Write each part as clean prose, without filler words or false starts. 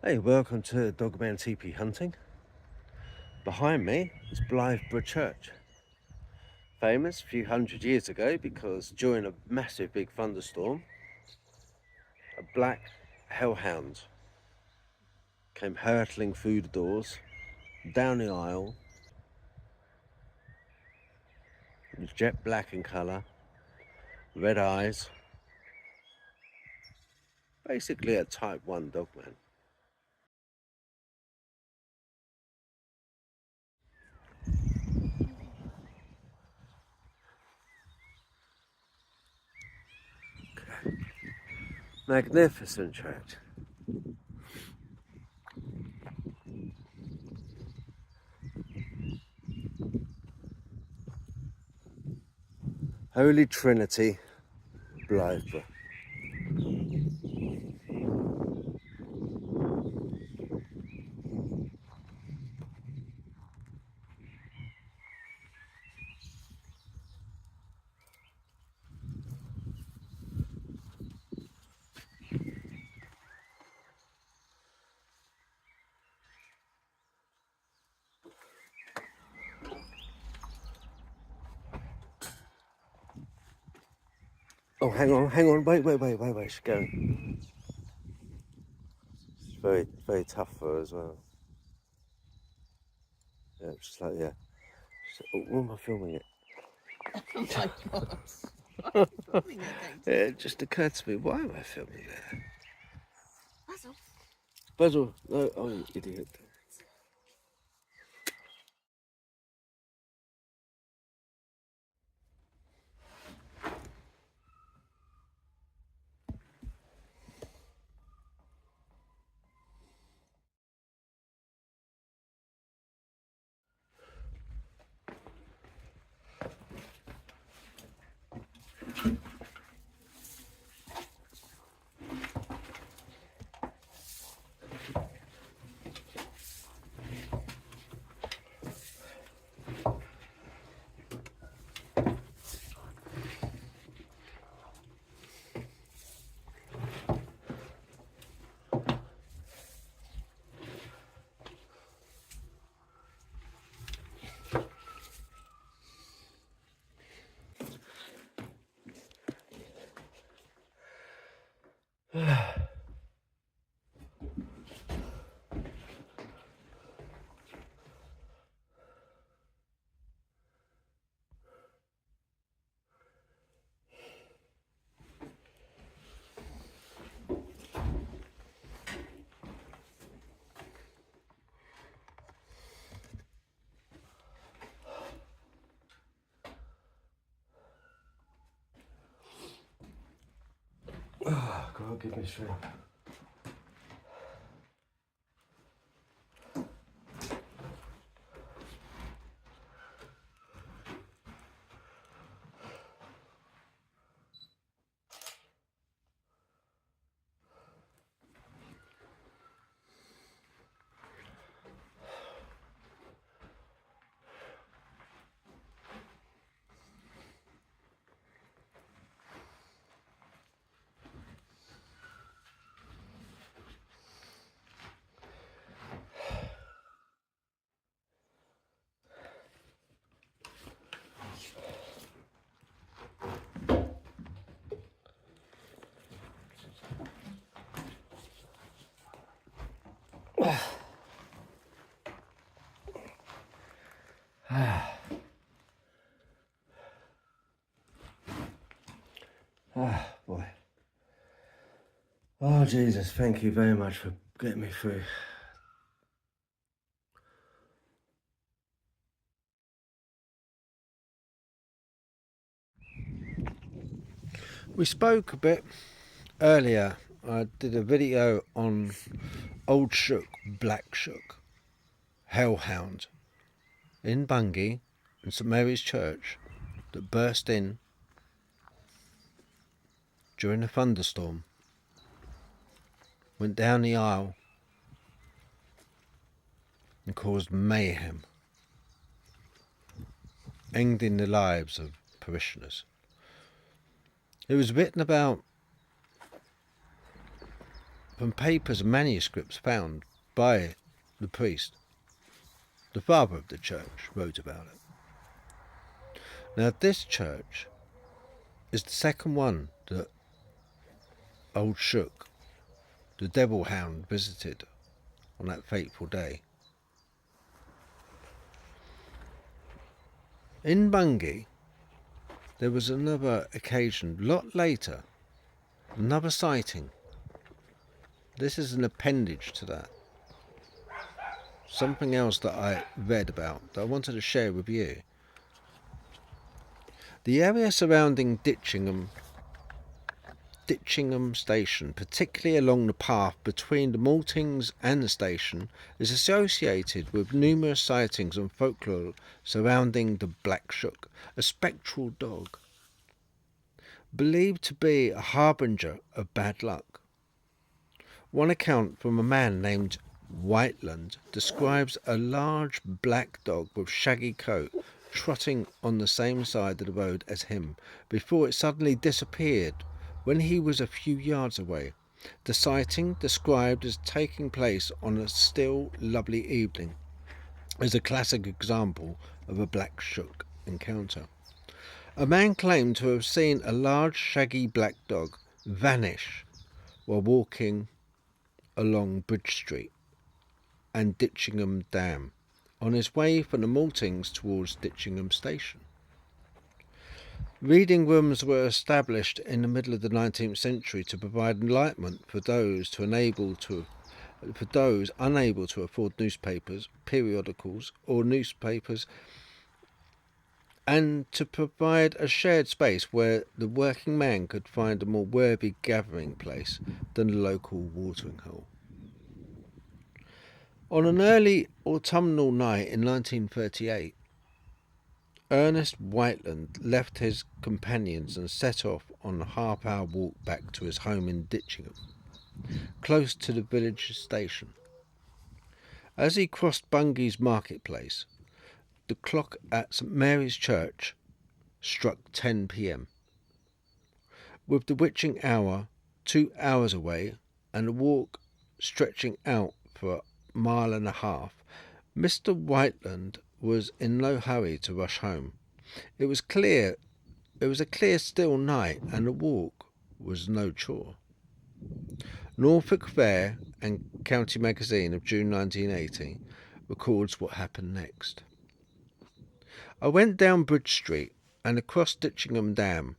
Hey, welcome to Dogman TP Hunting. Behind me is Blythburgh Church. Famous a few hundred years ago because during a massive big thunderstorm, a black hellhound came hurtling through the doors, down the aisle. It was jet black in colour, red eyes. Basically a type 1 dogman. Magnificent church. Holy Trinity Blythburgh. Oh, hang on, wait, she's going. It's very tough for her as well. Yeah, just like, yeah. Oh, why am I filming it? Oh my god. Why are you filming it, Katie? It just occurred to me, why am I filming it? Basil. Basil, no, oh, you idiot. Oh, God, give me strength. Ah, boy. Oh, Jesus, thank you very much for getting me through. We spoke a bit earlier. I did a video on Old Shuck, Black Shuck, Hellhound in Bungay in St Mary's Church that burst in during a thunderstorm, went down the aisle and caused mayhem, ending the lives of parishioners. It was written about from papers and manuscripts found by the priest. The father of the church wrote about it. Now, this church is the second one that old Shuck, the devil hound, visited on that fateful day. In Bungay, there was another occasion, a lot later, another sighting. This is an appendage to that. Something else that I read about that I wanted to share with you. The area surrounding Ditchingham Station, particularly along the path between the maltings and the station, is associated with numerous sightings and folklore surrounding the Black Shuck, a spectral dog, believed to be a harbinger of bad luck. One account from a man named Whiteland describes a large black dog with shaggy coat trotting on the same side of the road as him, before it suddenly disappeared when he was a few yards away. The sighting, described as taking place on a still, lovely evening, is a classic example of a Black Shuck encounter. A man claimed to have seen a large, shaggy black dog vanish while walking along Bridge Street and Ditchingham Dam on his way from the maltings towards Ditchingham Station. Reading rooms were established in the middle of the 19th century to provide enlightenment for those unable to afford newspapers, periodicals, or newspapers, and to provide a shared space where the working man could find a more worthy gathering place than the local watering hole. On an early autumnal night in 1938, Ernest Whiteland left his companions and set off on a half-hour walk back to his home in Ditchingham, close to the village station. As he crossed Bungay's marketplace, the clock at St Mary's Church struck 10 p.m. With the witching hour 2 hours away and the walk stretching out for a mile and a half, Mr Whiteland was in no hurry to rush home. It was a clear, still night, and the walk was no chore. Norfolk Fair and County Magazine of June 1980 records what happened next. I went down Bridge Street and across Ditchingham Dam,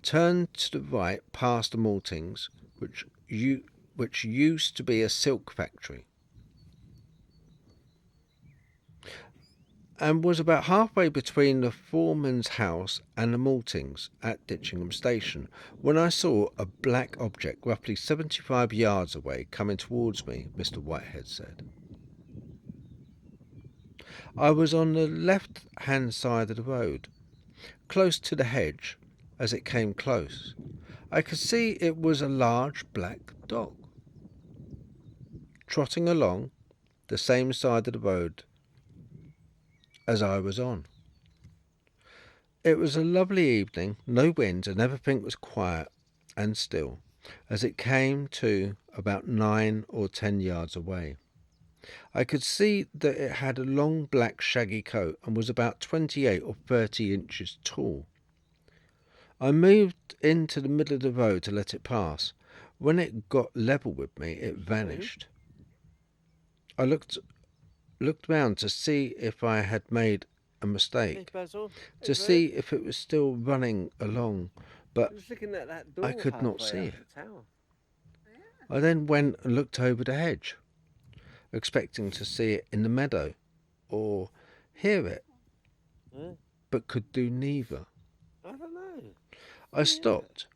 turned to the right past the maltings, which used to be a silk factory, and was about halfway between the foreman's house and the maltings at Ditchingham Station when I saw a black object roughly 75 yards away coming towards me, Mr Whitehead said. I was on the left-hand side of the road, close to the hedge. As it came close, I could see it was a large black dog, trotting along the same side of the road as I was on. It was a lovely evening, no wind, and everything was quiet and still as it came to about 9 or 10 yards away. I could see that it had a long black shaggy coat and was about 28 or 30 inches tall. I moved into the middle of the road to let it pass. When it got level with me, it vanished. I looked round to see if I had made a mistake, to see if it was still running along, but I could not see it. I then went and looked over the hedge, expecting to see it in the meadow or hear it, but could do neither. I don't know. I stopped.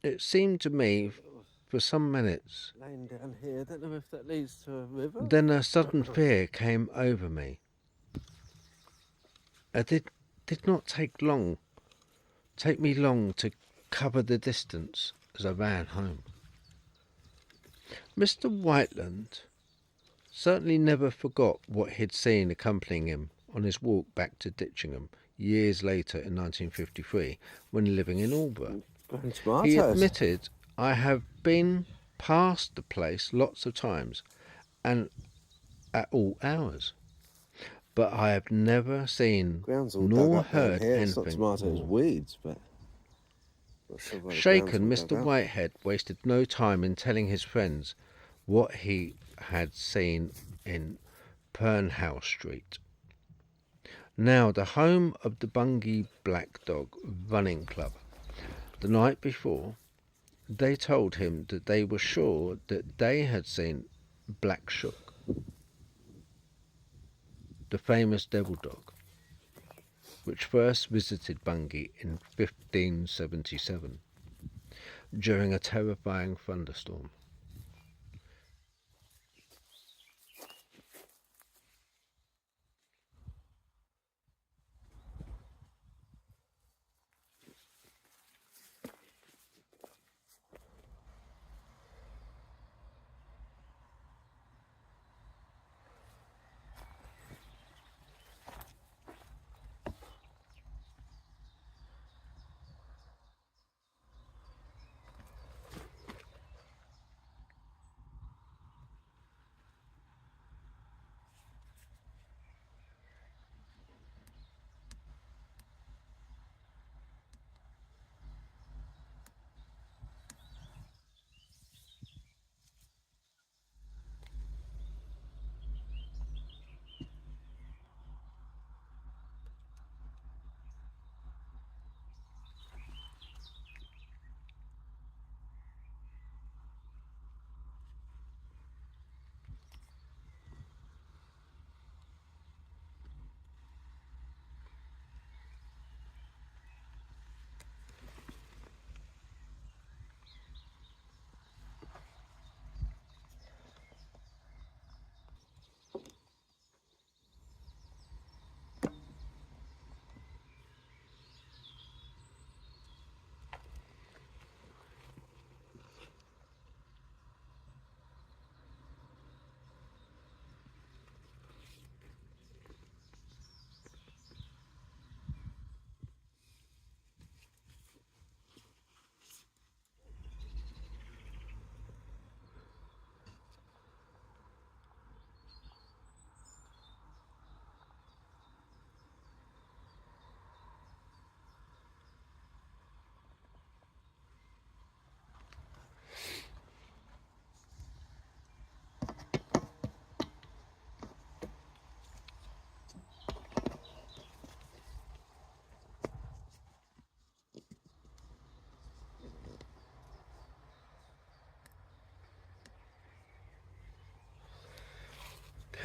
It seemed to me for some minutes. Laying down here, I don't know if that leads to a river. Then a sudden fear came over me. It did not take me long to cover the distance as I ran home. Mr Whiteland certainly never forgot what he'd seen accompanying him on his walk back to Ditchingham years later in 1953 when living in Albury. He admitted, "I have been passed the place lots of times and at all hours, but I have never seen Ground's all nor dug up down heard here. It's not anything tomatoes, more. weeds, but not sure why the ground's Shaken, all Mr. dug up. Whitehead wasted no time in telling his friends what he had seen in Pernhouse Street, now the home of the Bungay Black Dog Running Club. The night before, they told him that they were sure that they had seen Black Shuck, the famous devil dog, which first visited Bungay in 1577 during a terrifying thunderstorm.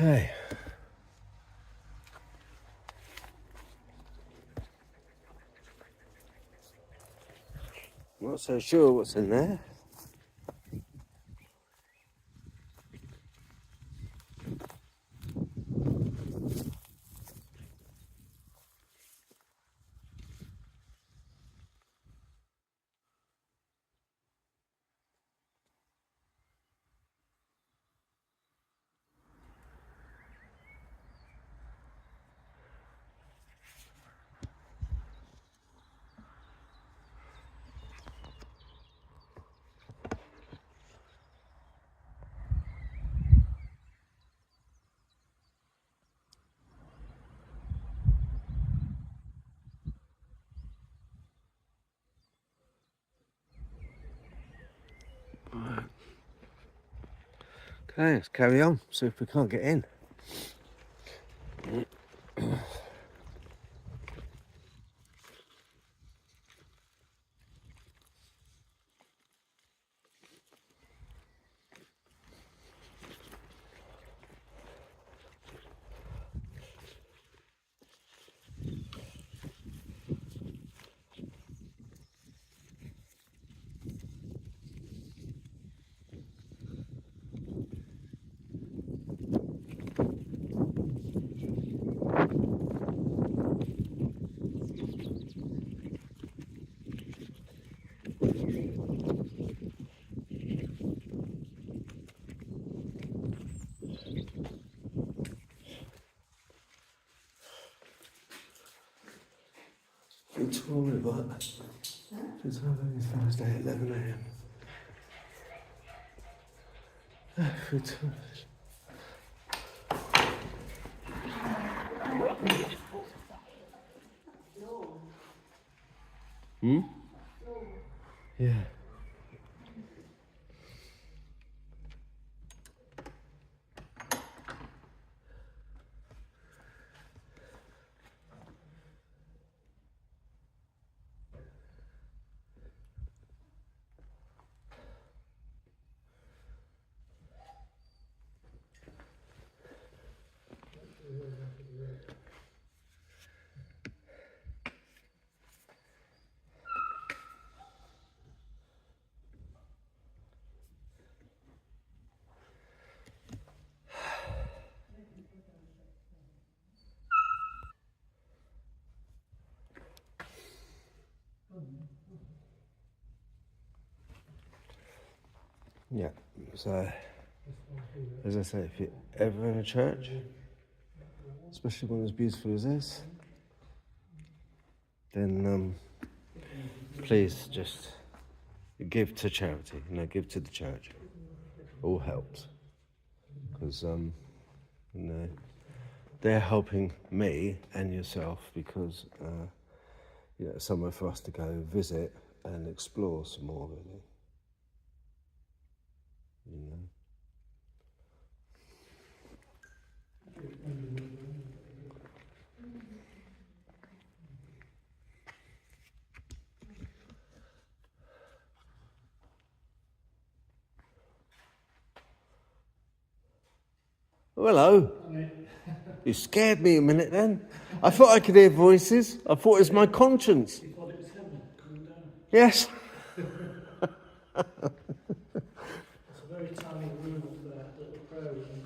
Okay. Not so sure what's in there. Okay, let's carry on. See if we can't get in. It's Thursday at 11 a.m. Hmm? Yeah. Yeah, so as I say, if you're ever in a church, especially one as beautiful as this, then please just give to charity, give to the church. All helps, because they're helping me and yourself, because somewhere for us to go visit and explore some more, really. Oh, hello. You scared me a minute then. I thought I could hear voices. I thought it was my conscience. You thought it was heaven coming down? Yes. It's a very tiny room up there, little prayer room.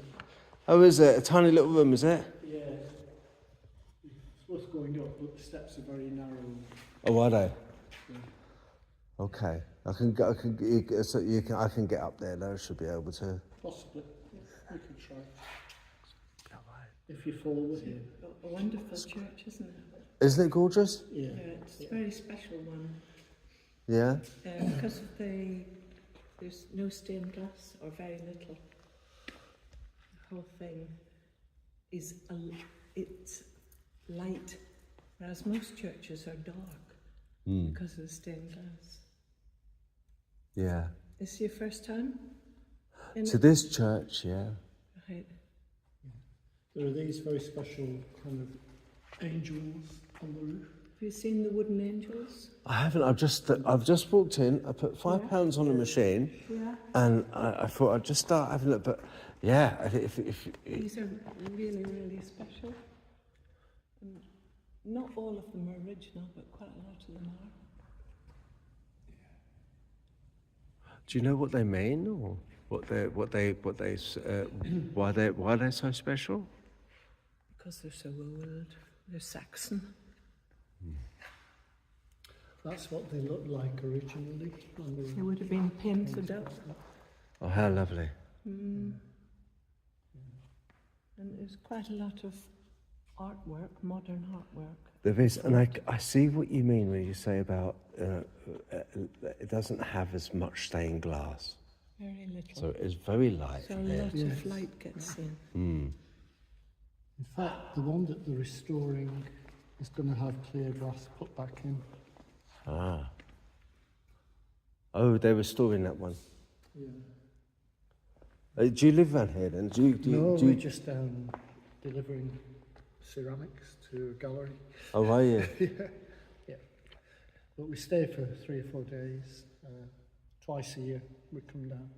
Oh, is it? A tiny little room, is it? Yeah. It's worth going up, but the steps are very narrow. Oh, are they? Yeah. Okay. I can get up there though. I should be able to. Possibly. We could try. If you fall here. A wonderful church, isn't it? Isn't it gorgeous? Yeah. It's a very special one. Yeah. Because of there's no stained glass or very little. The whole thing is it's light, whereas most churches are dark because of the stained glass. Yeah. Is this your first time? To this church, yeah. Right. There are these very special kind of angels on the roof. Have you seen the wooden angels? I haven't. I've just walked in. I put £5 on the machine, Yeah. and I thought I'd just start having a look. But yeah, if These are really, really special. And not all of them are original, but quite a lot of them are. do you know what they mean, or why they're so special? Because they're so old. They're Saxon. That's what they looked like originally. On the They would have been painted up. Oh, how lovely! And there's quite a lot of artwork, modern artwork. There is, and I see what you mean when you say about it doesn't have as much stained glass, Very little. so it's very light. So a lot of light gets in. In fact, the one that they're restoring is going to have clear glass put back in. Ah. Oh, they're restoring that one. Yeah. Do you live around here then? We're just delivering ceramics to a gallery. Oh, are you? Yeah. But we stay for 3 or 4 days. Twice a year we come down.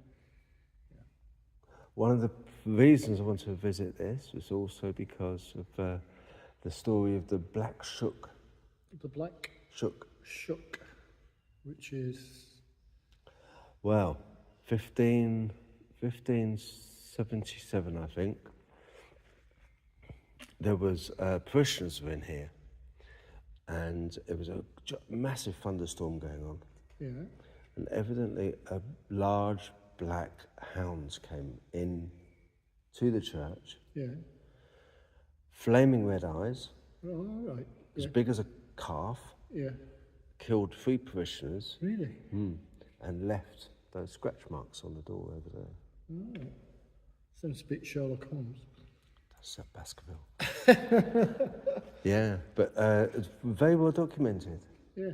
One of the reasons I want to visit this was also because of the story of the Black Shuck. The Black Shuck. Shuck, which is... Well, 1577, I think. There was parishioners were in here, and it was a massive thunderstorm going on. Yeah. And evidently a large black hound came in to the church, Yeah. flaming red eyes, Oh, all right. as Yeah. big as a calf, Yeah. killed 3 parishioners, Really? and left those scratch marks on the door over there. Oh. Sounds a bit Sherlock Holmes. That's Baskerville. Yeah, but it's very well documented. Yeah.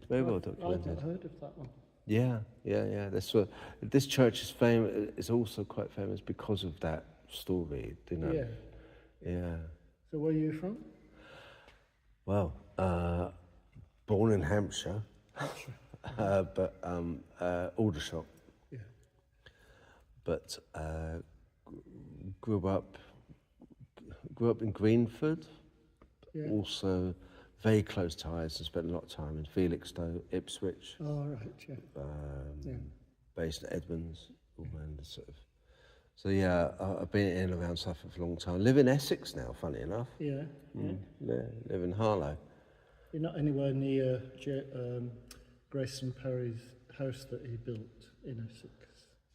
Very well I've documented. not heard of that one. Yeah. That's what this church is famous. It's also quite famous because of that story. You know. Yeah. Yeah. So where are you from? Well, born in Hampshire, but Aldershot. Yeah. But grew up in Greenford. Yeah. Also, very close ties and spent a lot of time in Felixstowe, Ipswich. Oh, right, yeah. Yeah. Based at Edmonds, all around the sort of. So yeah, I've been in and around Suffolk for a long time. Live in Essex now, funny enough. Yeah. Live in Harlow. You're not anywhere near Grayson Perry's house that he built in Essex.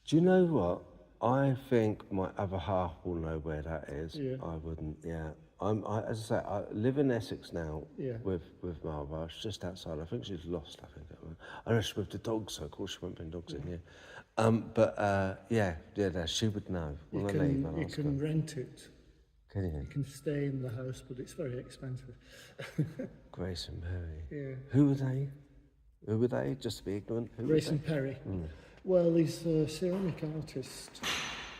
Do you know what? I think my other half will know where that is. Yeah. I wouldn't. Yeah. As I say, I live in Essex now. Yeah. With Marva. She's just outside. I think she's lost. I know she's with the dogs, so of course she won't bring dogs in here. No, she would know. When I leave, I'll You ask her. can rent it. Can you? You can stay in the house, but it's very expensive. Grace and Perry. Yeah. Who were they? Just to be ignorant. Who were Grayson they? Perry. Well, he's a ceramic artist,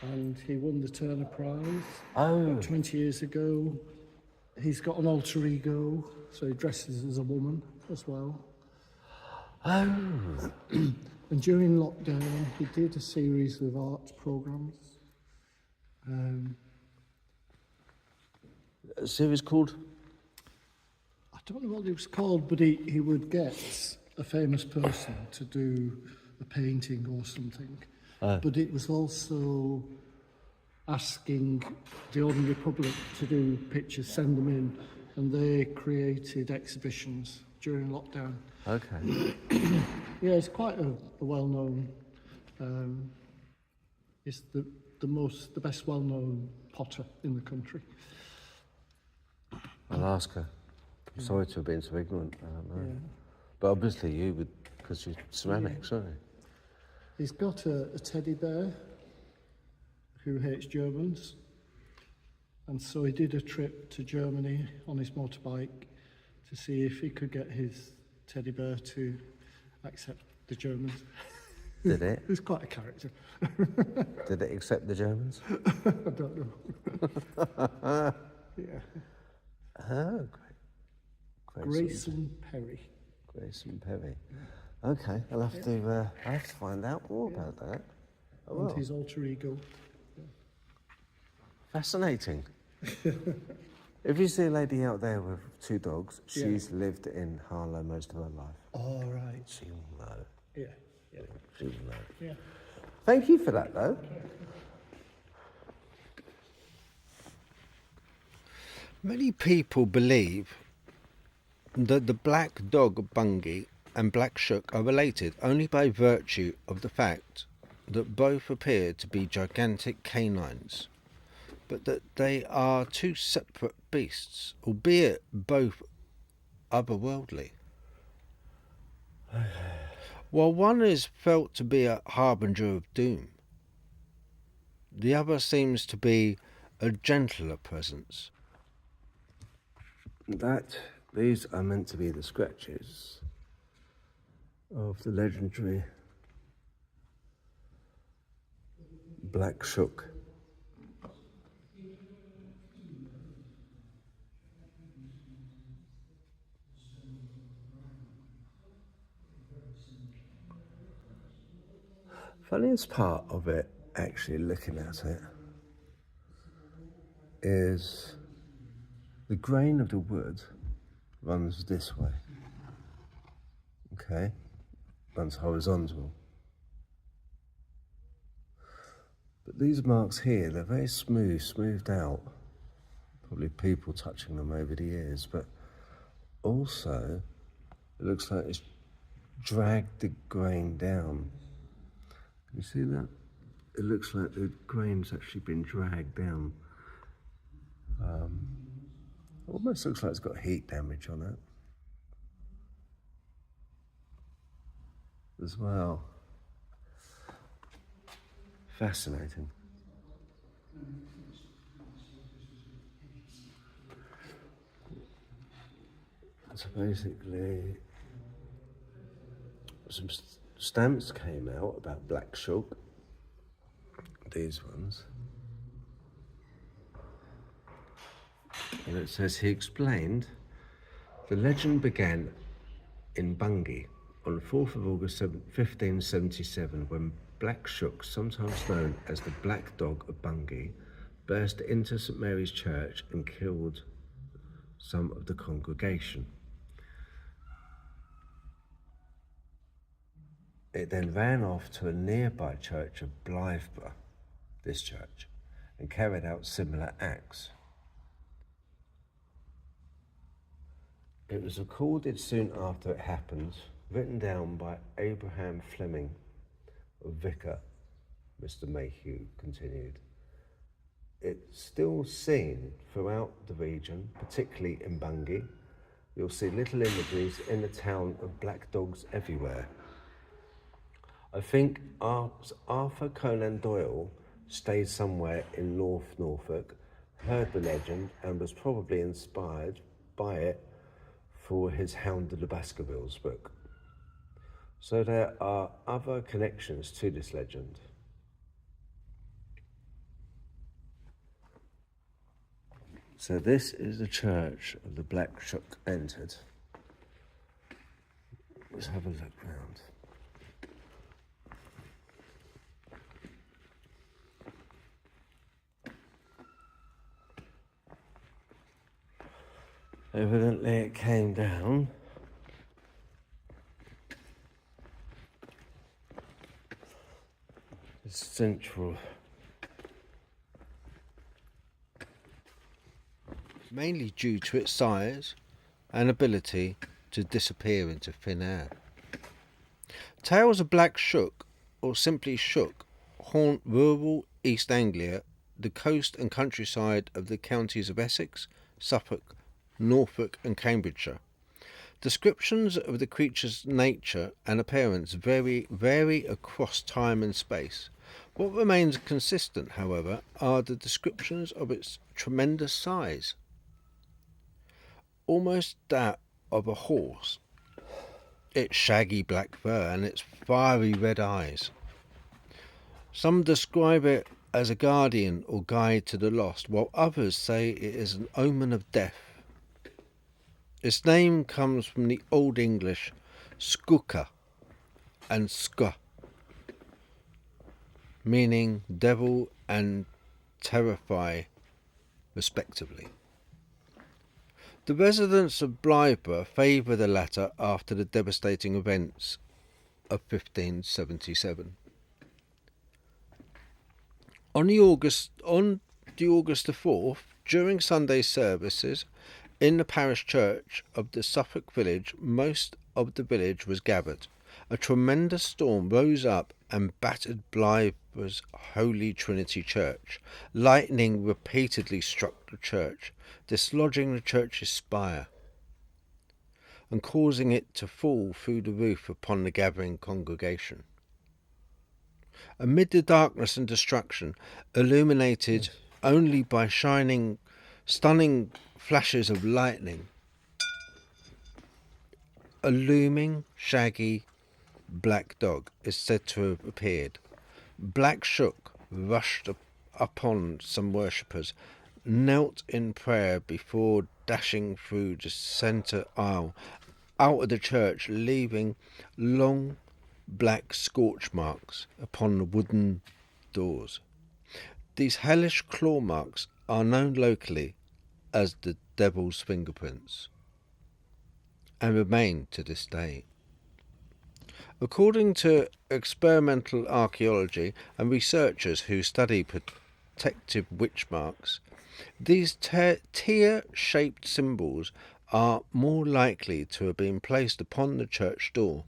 and he won the Turner Prize Oh. 20 years ago. He's got an alter ego, so he dresses as a woman as well. Oh. And during lockdown, he did a series of art programs. A series called. I don't know what it was called, but he would get a famous person to do a painting or something. But it was also asking the ordinary public to do pictures, send them in, and they created exhibitions during lockdown. Okay. Yeah, it's quite a well-known. It's the best well-known potter in the country. I'll ask her. I'm sorry to have been so ignorant. I don't know. Yeah. But obviously you would, because you're ceramics, aren't you? He's got a teddy bear who hates Germans, and so he did a trip to Germany on his motorbike to see if he could get his teddy bear to accept the Germans. Did it? He's quite a character. Did it accept the Germans? I don't know. Yeah. Oh, great. Grayson Perry. Grayson Perry. Okay, I'll have to find out more about that. Oh, And well. his alter ego. Fascinating. If you see a lady out there with 2 dogs, she's lived in Harlow most of her life. All right. She will know. Yeah. Yeah. She will know. Yeah. Thank you for that, though. Many people believe that the black dog Bungie and Black Shuck are related only by virtue of the fact that both appear to be gigantic canines, but that they are 2 separate beasts, albeit both otherworldly. While one is felt to be a harbinger of doom, the other seems to be a gentler presence. These are meant to be the scratches of the legendary Black Shuck. Funniest part of it, actually looking at it, is the grain of the wood runs this way. Okay? Runs horizontal. But these marks here, they're very smooth, smoothed out. Probably people touching them over the years, but also it looks like it's dragged the grain down. Can you see that? It looks like the grain's actually been dragged down. Almost looks like it's got heat damage on it as well. Fascinating. So basically, some stamps came out about Black Shuck, these ones, and it says he explained the legend began in Bungay on 4th of August 1577 when Black Shuck, sometimes known as the Black Dog of Bungay, burst into St Mary's Church and killed some of the congregation. It then ran off to a nearby church of Blythburgh, this church, and carried out similar acts. It was recorded soon after it happened, written down by Abraham Fleming, a vicar, Mr. Mayhew continued. It's still seen throughout the region, particularly in Bungay. You'll see little images in the town of black dogs everywhere. I think Arthur Conan Doyle stayed somewhere in North Norfolk, heard the legend, and was probably inspired by it for his Hound of the Baskervilles book. So there are other connections to this legend. So this is the church of the Black Shuck entered. Let's have a look round. Evidently it came down the central, mainly due to its size and ability to disappear into thin air. Tales of Black Shuck, or simply Shuck, haunt rural East Anglia, the coast and countryside of the counties of Essex, Suffolk, Norfolk and Cambridgeshire. Descriptions of the creature's nature and appearance vary across time and space. What remains consistent, however, are the descriptions of its tremendous size, almost that of a horse, its shaggy black fur and its fiery red eyes. Some describe it as a guardian or guide to the lost, while others say it is an omen of death. Its name comes from the Old English skuka and ska, meaning devil and terrify, respectively. The residents of Blythburgh favour the latter after the devastating events of 1577. On the August the 4th, during Sunday services, in the parish church of the Suffolk village, most of the village was gathered. A tremendous storm rose up and battered Blythburgh's Holy Trinity Church. Lightning repeatedly struck the church, dislodging the church's spire and causing it to fall through the roof upon the gathering congregation. Amid the darkness and destruction, illuminated only by stunning flashes of lightning, a looming, shaggy black dog is said to have appeared. Black Shuck rushed upon some worshippers, knelt in prayer before dashing through the centre aisle out of the church, leaving long black scorch marks upon the wooden doors. These hellish claw marks are known locally as the devil's fingerprints and remain to this day. According to experimental archaeology and researchers who study protective witch marks, these tear-shaped symbols are more likely to have been placed upon the church door,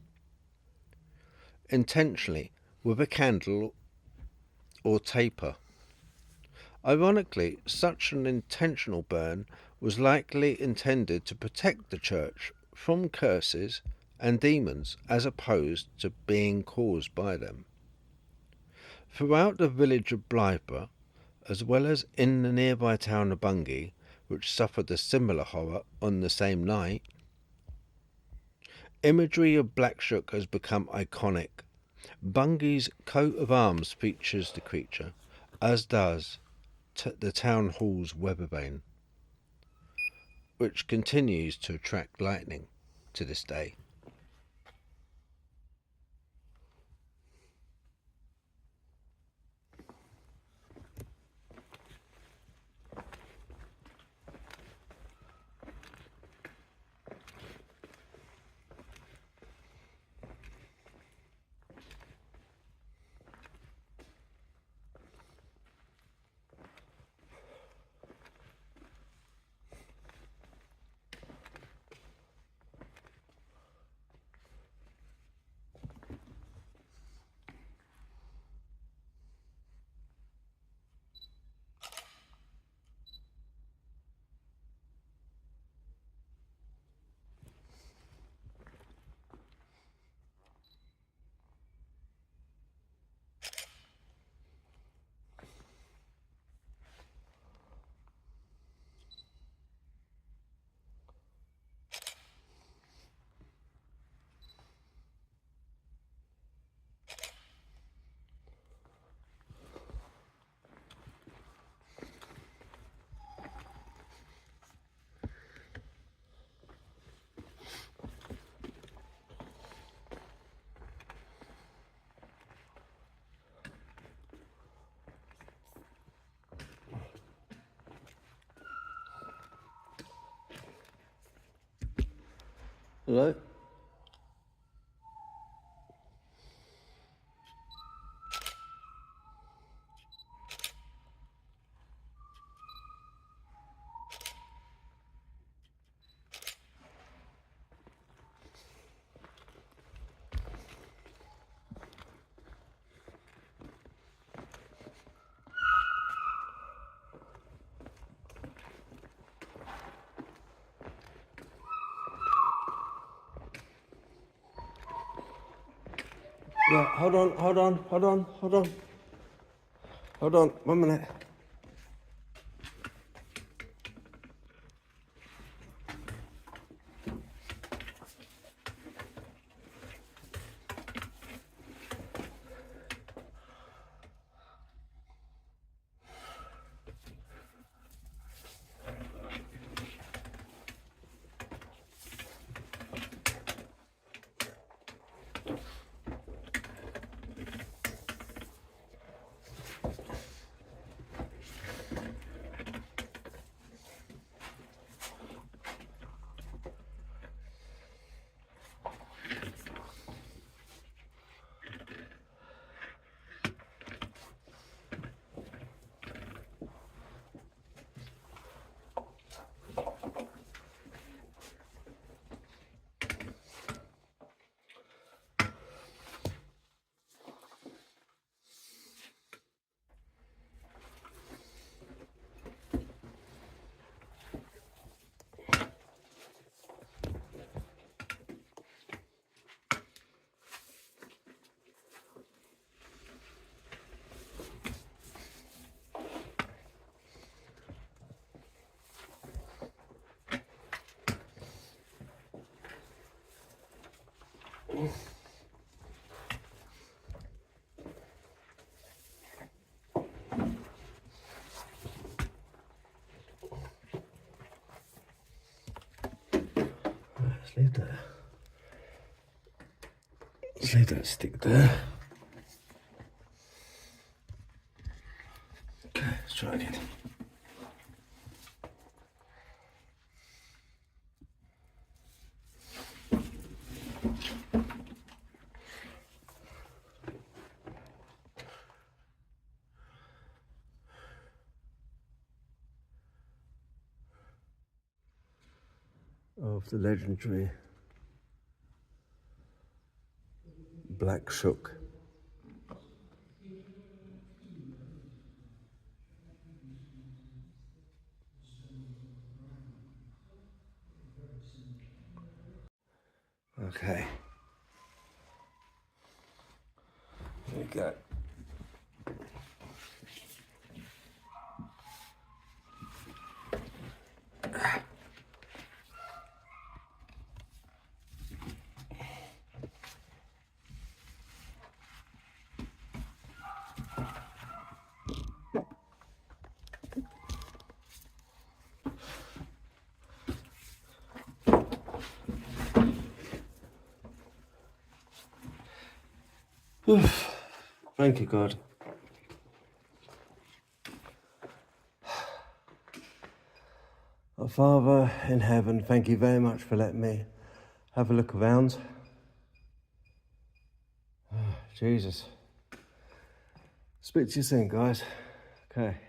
intentionally with a candle or taper. Ironically, such an intentional burn was likely intended to protect the church from curses and demons as opposed to being caused by them. Throughout the village of Blythburgh, as well as in the nearby town of Bungay, which suffered a similar horror on the same night. Imagery of Black Shuck has become iconic. Bungay's coat of arms features the creature, as does the town hall's weathervane, which continues to attract lightning to this day. Hello? Yeah, hold on. Hold on, 1 minute. Let's leave that. Let's leave that stick there. Okay, let's try again. Of the legendary Black Shuck. Okay. There we go. Thank you, God. Our Father in heaven, thank you very much for letting me have a look around. Jesus. Speak to you soon, guys. Okay.